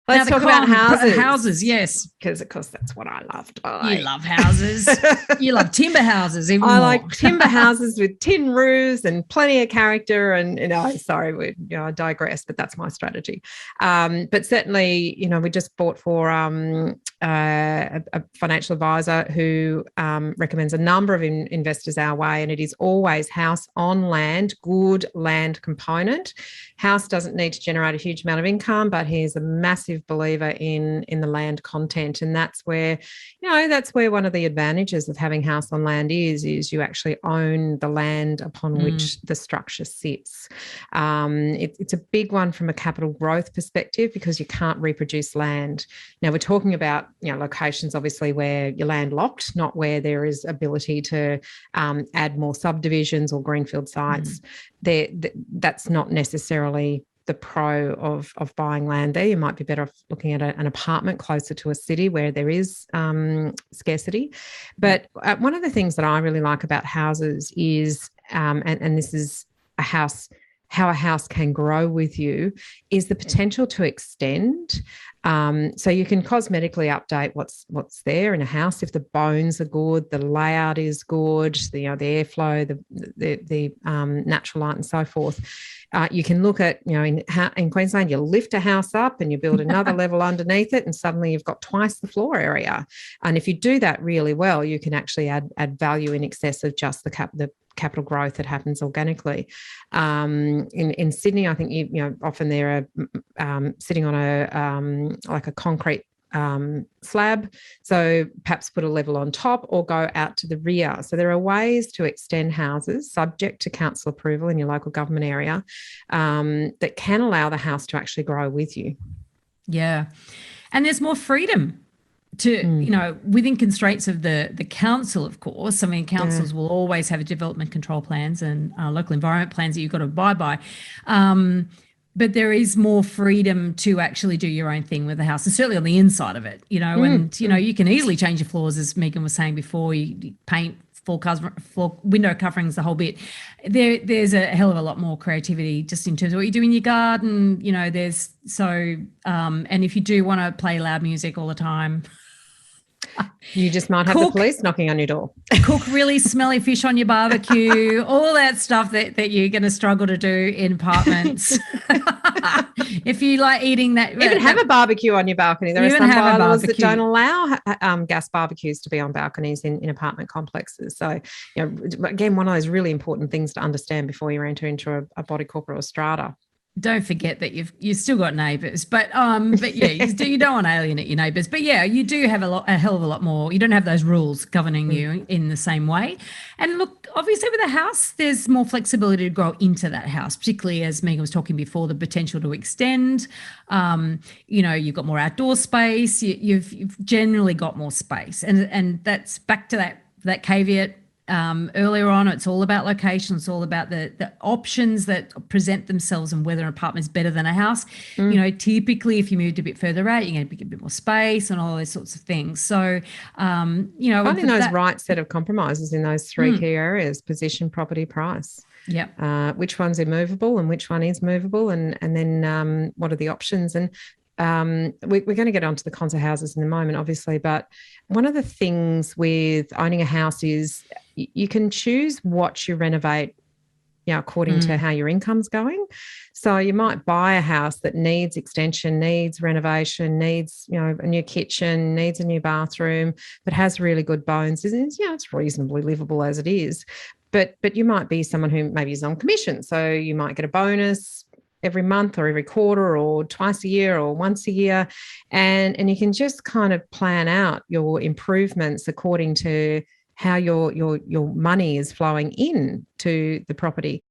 Let's talk about houses. Houses, yes. Because, of course, that's what I loved. You love houses. You love timber houses even I more. like timber houses with tin roofs and plenty of character. And, sorry, I digress, but that's my strategy. But certainly, we just bought for a financial advisor who recommends a number of investors our way, and it is always house on land, good land component. House doesn't need to generate a huge amount of income, but he's a massive believer in the land content, and that's where one of the advantages of having house on land is you actually own the land upon which the structure sits. It's a big one from a capital growth perspective because you can't reproduce land. Now we're talking about locations obviously where you're landlocked, not where there is ability to add more subdivisions or greenfield sites. That's not necessarily the pro of buying land there. You might be better off looking at an apartment closer to a city where there is scarcity. But one of the things that I really like about houses is, and this is how a house can grow with you, is the potential to extend. So you can cosmetically update what's there in a house if the bones are good, the layout is good, the airflow, the natural light, and so forth. You can look at, in Queensland, you lift a house up and you build another level underneath it, and suddenly you've got twice the floor area. And if you do that really well, you can actually add value in excess of just the capital growth that happens organically. In Sydney, I think often they're sitting on a concrete slab, so perhaps put a level on top or go out to the rear. So there are ways to extend houses subject to council approval in your local government area that can allow the house to actually grow with you. Yeah, and there's more freedom to, within constraints of the council, of course. I mean, councils will always have development control plans and local environment plans that you've got to abide by. But there is more freedom to actually do your own thing with the house, and certainly on the inside of it, and, you can easily change your floors, as Megan was saying before. You paint floor window coverings, the whole bit. There's a hell of a lot more creativity just in terms of what you do in your garden. And if you do want to play loud music all the time, you just might have the police knocking on your door. Cook really smelly fish on your barbecue, all that stuff that you're going to struggle to do in apartments. If you like eating that. Even have a barbecue on your balcony. There are some bylaws that don't allow gas barbecues to be on balconies in apartment complexes. So, again, one of those really important things to understand before you enter into a body corporate or strata. Don't forget that you've still got neighbours, but yeah, you don't want to alienate your neighbours. But yeah, you do have a hell of a lot more. You don't have those rules governing you in the same way. And look, obviously with a house, there's more flexibility to grow into that house, particularly as Megan was talking before, the potential to extend. You've got more outdoor space. You've generally got more space, and that's back to that caveat. Earlier on, it's all about location. It's all about the options that present themselves and whether an apartment is better than a house. Typically, if you moved a bit further out, you're going to get a bit more space and all those sorts of things. So, finding those right set of compromises in those three key areas: position, property, price. Yeah. Which one's immovable and which one is movable, and then what are the options? And we're going to get onto the cons of houses in a moment, obviously, but one of the things with owning a house is you can choose what you renovate, according to how your income's going. So you might buy a house that needs extension, needs renovation, needs, a new kitchen, needs a new bathroom, but has really good bones. It's reasonably livable as it is. But you might be someone who maybe is on commission. So you might get a bonus every month or every quarter or twice a year or once a year. And you can just kind of plan out your improvements according to how your money is flowing in to the property.